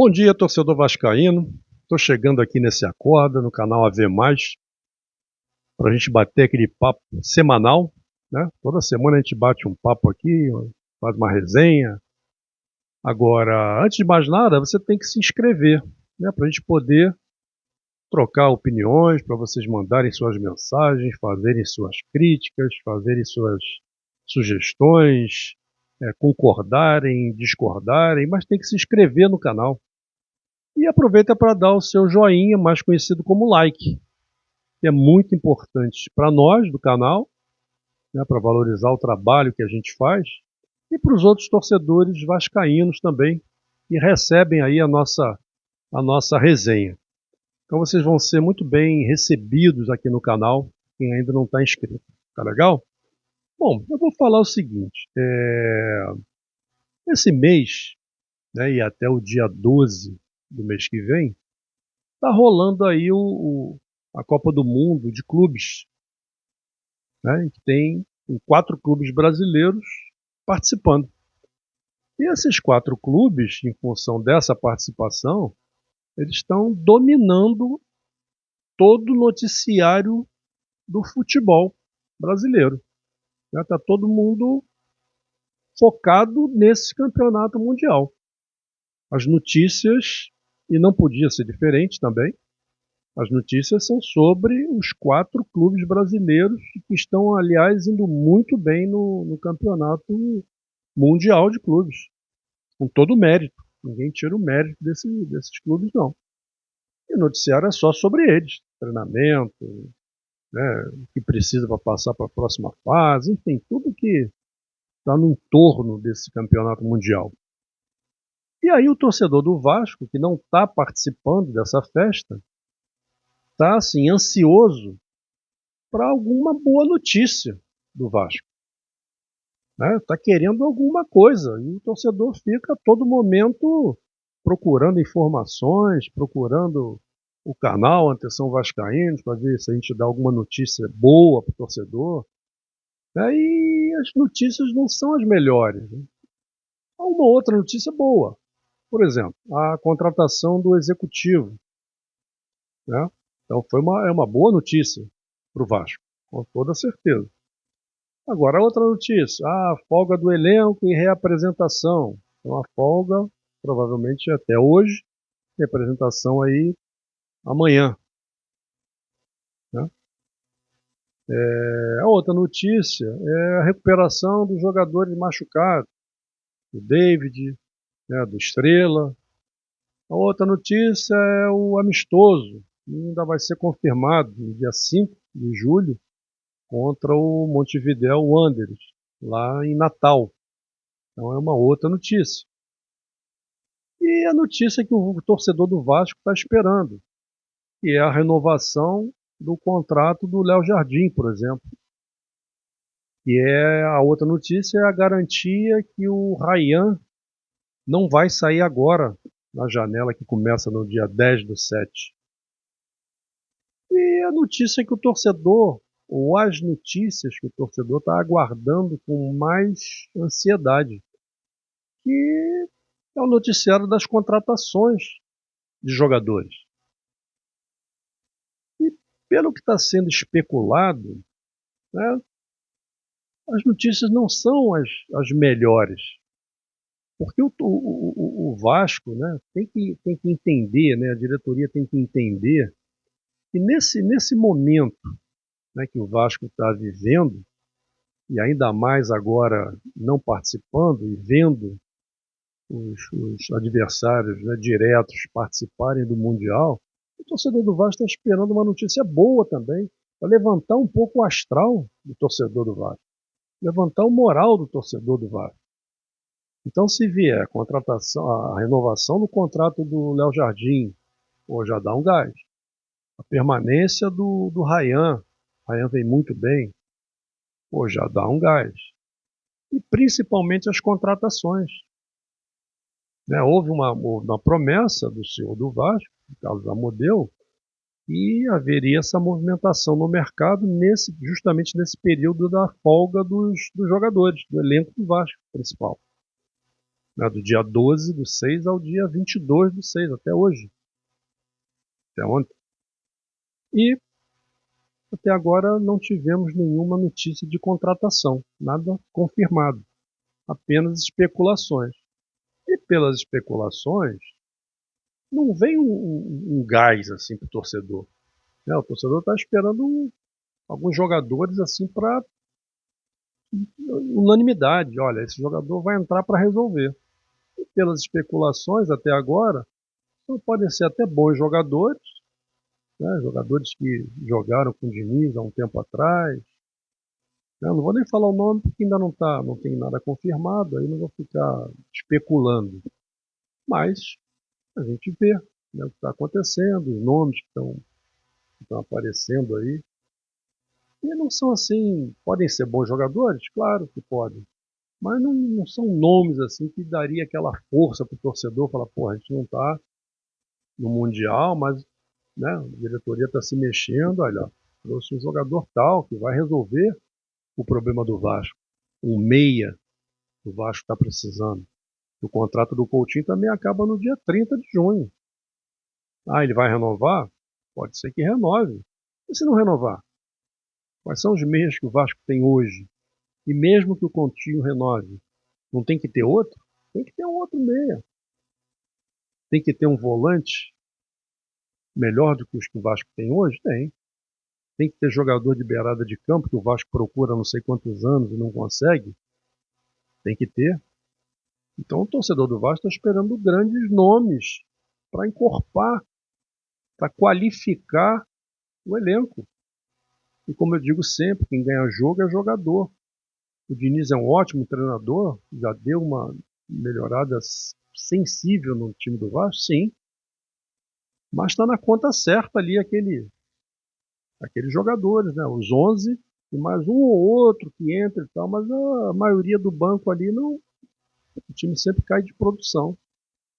Bom dia, torcedor vascaíno. Estou chegando aqui nesse Acorda, no canal AV+, para a gente bater aquele papo semanal, né? Toda semana a gente bate um papo aqui, faz uma resenha. Agora, antes de mais nada, você tem que se inscrever, né? Para a gente poder trocar opiniões, para vocês mandarem suas mensagens, fazerem suas críticas, fazerem suas sugestões, concordarem, discordarem, mas tem que se inscrever no canal. E aproveita para dar o seu joinha, mais conhecido como like, que é muito importante para nós do canal, né, para valorizar o trabalho que a gente faz, e para os outros torcedores vascaínos também, que recebem aí a nossa resenha. Então vocês vão ser muito bem recebidos aqui no canal, quem ainda não está inscrito. Tá legal? Bom, eu vou falar o seguinte, esse mês, né, e até o dia 12 do mês que vem, está rolando aí a Copa do Mundo de clubes, né, que tem 4 clubes brasileiros participando. E esses 4 clubes, em função dessa participação, eles estão dominando todo o noticiário do futebol brasileiro. Está todo mundo focado nesse campeonato mundial. As notícias, e não podia ser diferente também, as notícias são sobre os 4 clubes brasileiros que estão, aliás, indo muito bem no campeonato mundial de clubes, com todo o mérito. Ninguém tira o mérito desses clubes, não. E o noticiário é só sobre eles, treinamento, né, o que precisa para passar para a próxima fase, enfim, tudo que está no entorno desse campeonato mundial. E aí o torcedor do Vasco, que não está participando dessa festa, está assim, ansioso para alguma boa notícia do Vasco. Está querendo alguma coisa, e o torcedor fica a todo momento procurando informações, procurando o canal Atenção Vascaínos, para ver se a gente dá alguma notícia boa para o torcedor. E as notícias não são as melhores. Né? Há uma outra notícia boa. Por exemplo, a contratação do executivo. Né? Então é uma boa notícia para o Vasco, com toda certeza. Agora, outra notícia, a folga do elenco e reapresentação. Então, a folga, provavelmente até hoje, reapresentação aí amanhã. Né? A outra notícia é a recuperação dos jogadores machucados, do David, né, do Estrela. A outra notícia é o amistoso, que ainda vai ser confirmado no dia 5 de julho, contra o Montevidéu Wanderers, lá em Natal. Então é uma outra notícia. E a notícia que o torcedor do Vasco está esperando, que é a renovação do contrato do Léo Jardim, por exemplo. E a outra notícia é a garantia que o Ryan não vai sair agora, na janela que começa no dia 10/7. E a notícia que o torcedor, ou as notícias que o torcedor está aguardando com mais ansiedade, que é o noticiário das contratações de jogadores. E pelo que está sendo especulado, né, as notícias não são as melhores. Porque o Vasco, né, tem que entender, né, a diretoria tem que entender que nesse momento, né, que o Vasco está vivendo, e ainda mais agora não participando e vendo os adversários, né, diretos participarem do Mundial, o torcedor do Vasco está esperando uma notícia boa também, para levantar um pouco o astral do torcedor do Vasco, levantar o moral do torcedor do Vasco. Então, se vier a contratação, a renovação do contrato do Léo Jardim, já dá um gás. A permanência do Ryan vem muito bem, já dá um gás. E principalmente as contratações. Né? Houve uma promessa do senhor do Vasco, Carlos Amodeu, e haveria essa movimentação no mercado justamente nesse período da folga dos jogadores, do elenco do Vasco principal. né, do dia 12/6 ao dia 22/6, até hoje, até ontem. E até agora não tivemos nenhuma notícia de contratação, nada confirmado, apenas especulações. E pelas especulações, não vem um gás assim para o torcedor, né? O torcedor está esperando alguns jogadores assim para unanimidade. Olha, esse jogador vai entrar para resolver. E pelas especulações até agora, então podem ser até bons jogadores, né? Jogadores que jogaram com o Diniz há um tempo atrás. Eu não vou nem falar o nome porque ainda não tem nada confirmado, aí não vou ficar especulando. Mas a gente vê, né, o que está acontecendo, os nomes que estão aparecendo aí. E não são assim, podem ser bons jogadores? Claro que podem. Mas não são nomes assim que daria aquela força para o torcedor falar, pô, a gente não está no Mundial, mas, né, a diretoria está se mexendo, olha, trouxe um jogador tal que vai resolver o problema do Vasco. Um meia que o Vasco está precisando. O contrato do Coutinho também acaba no dia 30 de junho. Ah, ele vai renovar? Pode ser que renove. E se não renovar? Quais são os meias que o Vasco tem hoje? E mesmo que o Coutinho renove, não tem que ter outro? Tem que ter um outro meia. Tem que ter um volante melhor do que os que o Vasco tem hoje? Tem. Tem que ter jogador de beirada de campo que o Vasco procura há não sei quantos anos e não consegue? Tem que ter. Então o torcedor do Vasco está esperando grandes nomes para encorpar, para qualificar o elenco. E como eu digo sempre, quem ganha jogo é jogador. O Diniz é um ótimo treinador, já deu uma melhorada sensível no time do Vasco, sim. Mas está na conta certa ali aqueles jogadores, né? Os 11 e mais um ou outro que entra e tal, mas a maioria do banco ali não. O time sempre cai de produção.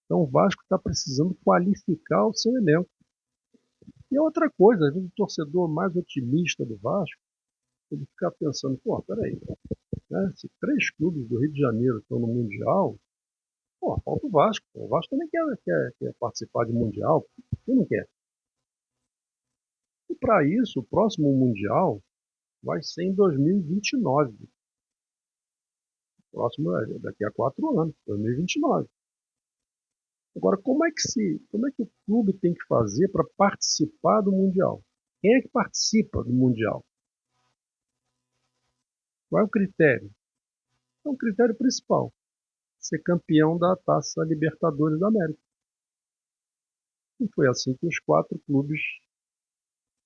Então o Vasco está precisando qualificar o seu elenco. E outra coisa, às vezes o torcedor mais otimista do Vasco, ele fica pensando, pô, peraí, né? Se 3 clubes do Rio de Janeiro estão no Mundial, pô, falta o Vasco. O Vasco também quer participar de Mundial. Quem não quer? E para isso, o próximo Mundial vai ser em 2029. Próximo é daqui a 4 anos, 2029. Agora, como é que o clube tem que fazer para participar do Mundial? Quem é que participa do Mundial? Qual é o critério? É o critério principal: ser campeão da Taça Libertadores da América. E foi assim que os 4 clubes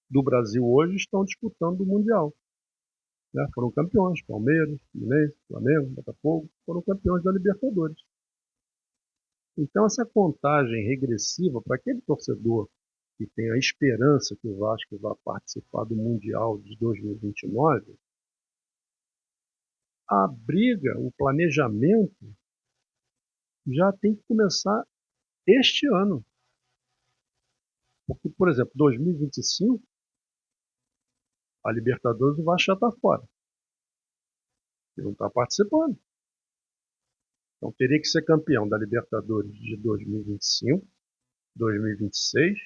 do Brasil hoje estão disputando o Mundial. Né? Foram campeões: Palmeiras, Fluminense, Flamengo, Botafogo, foram campeões da Libertadores. Então, essa contagem regressiva para aquele torcedor que tem a esperança que o Vasco vá participar do Mundial de 2029, a briga, o planejamento já tem que começar este ano. Porque, por exemplo, 2025, a Libertadores o Vasco já está fora. Ele não está participando. Então teria que ser campeão da Libertadores de 2025, 2026,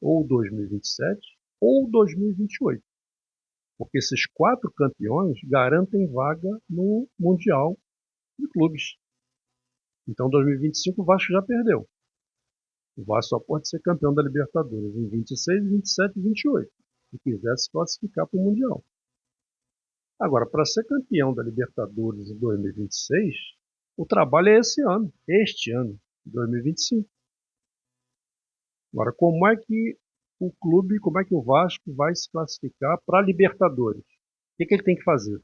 ou 2027, ou 2028. Porque esses 4 campeões garantem vaga no Mundial de Clubes. Então, 2025 o Vasco já perdeu. O Vasco só pode ser campeão da Libertadores em 26, 27 e 28, se quiser se classificar para o Mundial. Agora, para ser campeão da Libertadores em 2026, o trabalho é este ano, 2025. Agora, como é que o clube, como é que o Vasco vai se classificar para a Libertadores? O que ele tem que fazer?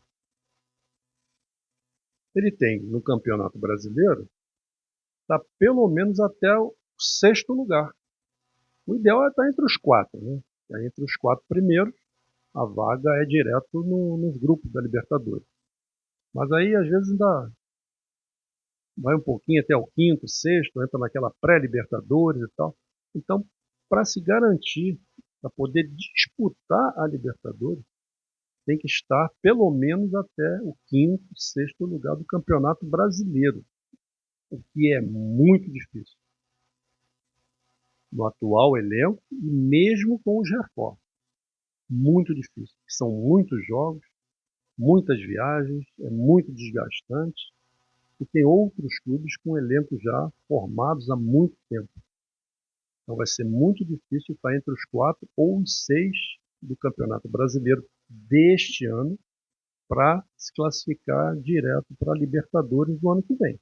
Ele tem, no Campeonato Brasileiro, está pelo menos até o 6º lugar. O ideal é estar entre os 4, né? Entre os 4 primeiros, a vaga é direto nos grupos da Libertadores. Mas aí, às vezes, ainda vai um pouquinho até o 5º, 6º, entra naquela pré-Libertadores e tal. Então, para se garantir, para poder disputar a Libertadores, tem que estar pelo menos até o 5º, 6º lugar do Campeonato Brasileiro. o que é muito difícil no atual elenco e mesmo com os reforços. Muito difícil. São muitos jogos, muitas viagens, é muito desgastante. E tem outros clubes com elencos já formados há muito tempo. Então vai ser muito difícil estar entre os 4 ou os 6 do Campeonato Brasileiro deste ano para se classificar direto para a Libertadores do ano que vem.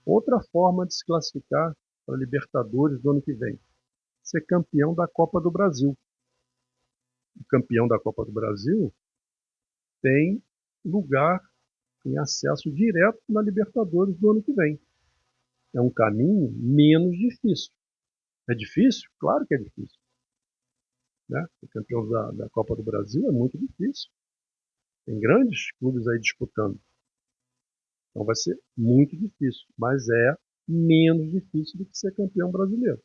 Outra forma de se classificar para a Libertadores do ano que vem, ser campeão da Copa do Brasil. O campeão da Copa do Brasil tem lugar, tem acesso direto na Libertadores do ano que vem. É um caminho menos difícil. É difícil? Claro que é difícil. Né? Ser campeão da Copa do Brasil é muito difícil. Tem grandes clubes aí disputando. Então vai ser muito difícil, mas é menos difícil do que ser campeão brasileiro,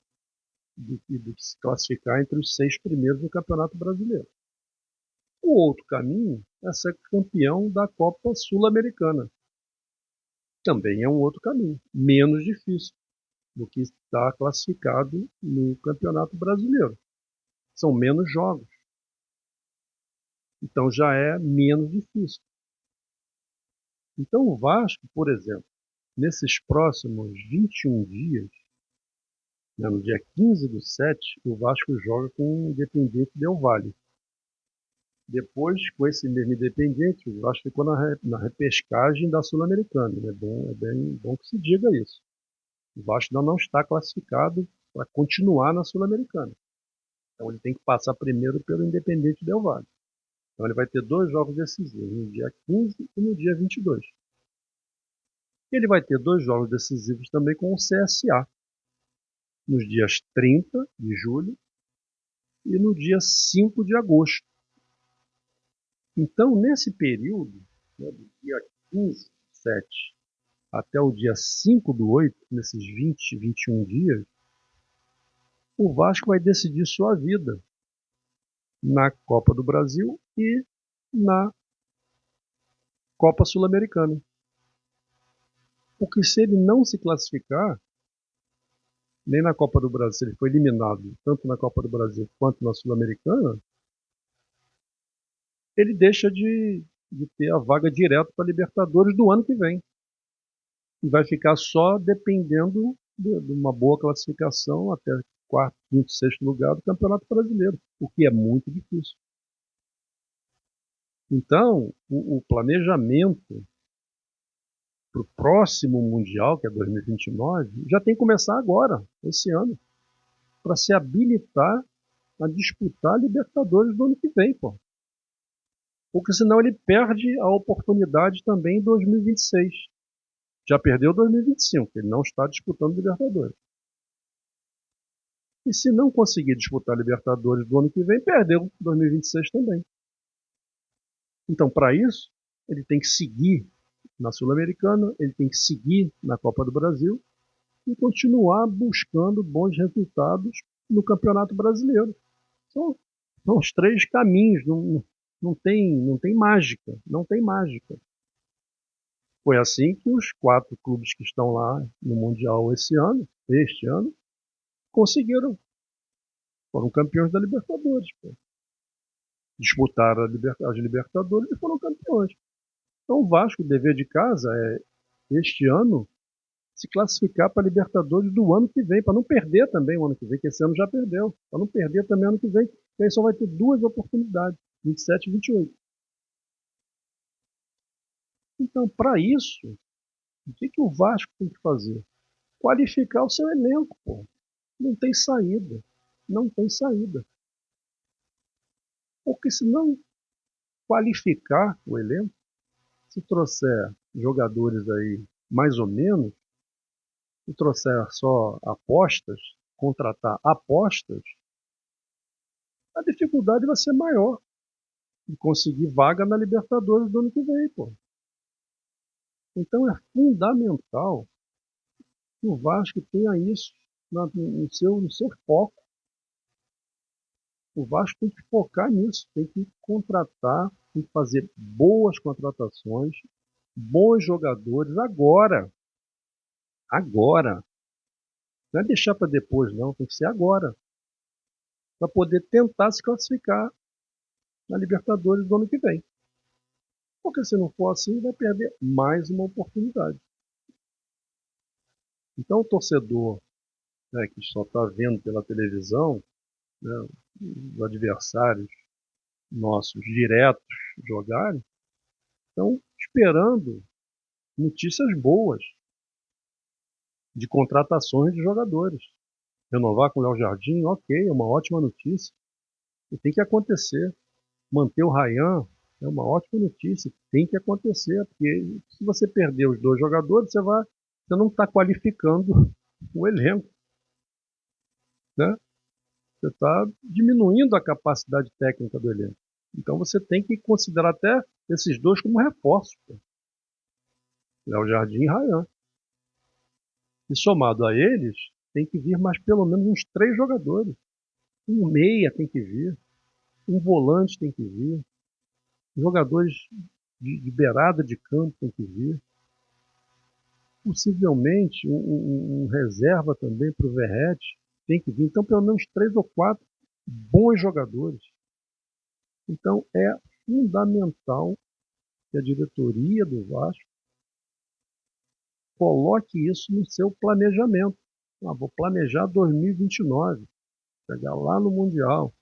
do que se classificar entre os 6 primeiros do Campeonato Brasileiro. O outro caminho é ser campeão da Copa Sul-Americana. Também é um outro caminho, menos difícil do que estar classificado no Campeonato Brasileiro. São menos jogos. Então já é menos difícil. Então o Vasco, por exemplo, nesses próximos 21 dias, né, no dia 15/7, o Vasco joga com o Independiente Del Valle. Depois, com esse mesmo Independiente, o Vasco ficou na repescagem da Sul-Americana. É bem bom que se diga isso. O Vasco ainda não está classificado para continuar na Sul-Americana. Então ele tem que passar primeiro pelo Independiente Del Valle. Então ele vai ter 2 jogos decisivos, no dia 15 e no dia 22. Ele vai ter 2 jogos decisivos também com o CSA, nos dias 30 de julho e no dia 5 de agosto. Então, nesse período, né, do dia 15/7 até o dia 5/8, nesses 20, 21 dias, o Vasco vai decidir sua vida na Copa do Brasil e na Copa Sul-Americana. Porque se ele não se classificar, nem na Copa do Brasil, se ele foi eliminado tanto na Copa do Brasil quanto na Sul-Americana, ele deixa de ter a vaga direto para a Libertadores do ano que vem. E vai ficar só dependendo de uma boa classificação até 4º, 5º, 6º lugar do Campeonato Brasileiro, o que é muito difícil. Então, o planejamento para o próximo Mundial, que é 2029, já tem que começar agora, esse ano, para se habilitar a disputar a Libertadores do ano que vem, pô. Porque senão ele perde a oportunidade também em 2026. Já perdeu 2025, ele não está disputando Libertadores. E se não conseguir disputar Libertadores do ano que vem, perdeu 2026 também. Então, para isso, ele tem que seguir na Sul-Americana, ele tem que seguir na Copa do Brasil e continuar buscando bons resultados no Campeonato Brasileiro. São os 3 caminhos, não tem mágica, não tem mágica. Foi assim que os 4 clubes que estão lá no Mundial este ano, conseguiram. Foram campeões da Libertadores. Pô. Disputaram as Libertadores e foram campeões. Então o Vasco, o dever de casa é, este ano, se classificar para a Libertadores do ano que vem, para não perder também o ano que vem, que esse ano já perdeu. Para não perder também o ano que vem, que aí só vai ter 2 oportunidades, 27 e 28. Então, para isso, o que o Vasco tem que fazer? Qualificar o seu elenco, pô. Não tem saída. Não tem saída. Porque se não qualificar o elenco, se trouxer jogadores aí mais ou menos, se trouxer só apostas, contratar apostas, a dificuldade vai ser maior de conseguir vaga na Libertadores do ano que vem, pô. Então é fundamental que o Vasco tenha isso no seu foco. O Vasco tem que focar nisso, tem que contratar, tem que fazer boas contratações, bons jogadores agora. agora. Não é deixar para depois, não. Tem que ser agora. Para poder tentar se classificar na Libertadores do ano que vem. Porque se não for assim, vai perder mais uma oportunidade. Então o torcedor, né, que só está vendo pela televisão, né, os adversários nossos diretos jogarem, estão esperando notícias boas de contratações de jogadores. Renovar com o Léo Jardim, ok, é uma ótima notícia. E tem que acontecer. Manter o Ryan é uma ótima notícia. Tem que acontecer, porque se você perder os dois jogadores, você não está qualificando o elenco, né? Você está diminuindo a capacidade técnica do elenco. Então você tem que considerar até esses dois como reforços. Léo Jardim e Ryan. E somado a eles, tem que vir mais pelo menos uns 3 jogadores. Um meia tem que vir, um volante tem que vir, jogadores de beirada de campo tem que vir. Possivelmente um reserva também para o Verratti tem que vir. Então, pelo menos 3 ou 4 bons jogadores. Então, é fundamental que a diretoria do Vasco coloque isso no seu planejamento. Vou planejar 2029, chegar lá no Mundial.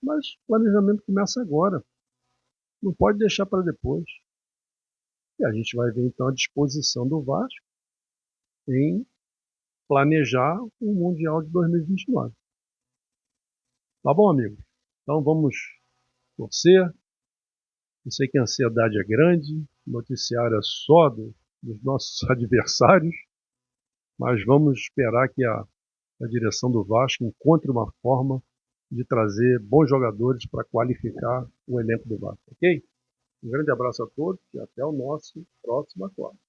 Mas o planejamento começa agora. Não pode deixar para depois. E a gente vai ver então a disposição do Vasco em planejar o Mundial de 2029. Tá bom, amigo? Então vamos torcer. Eu sei que a ansiedade é grande, o noticiário é só dos nossos adversários, mas vamos esperar que a direção do Vasco encontre uma forma de trazer bons jogadores para qualificar o elenco do Vasco, ok? Um grande abraço a todos e até o nosso próximo acordo.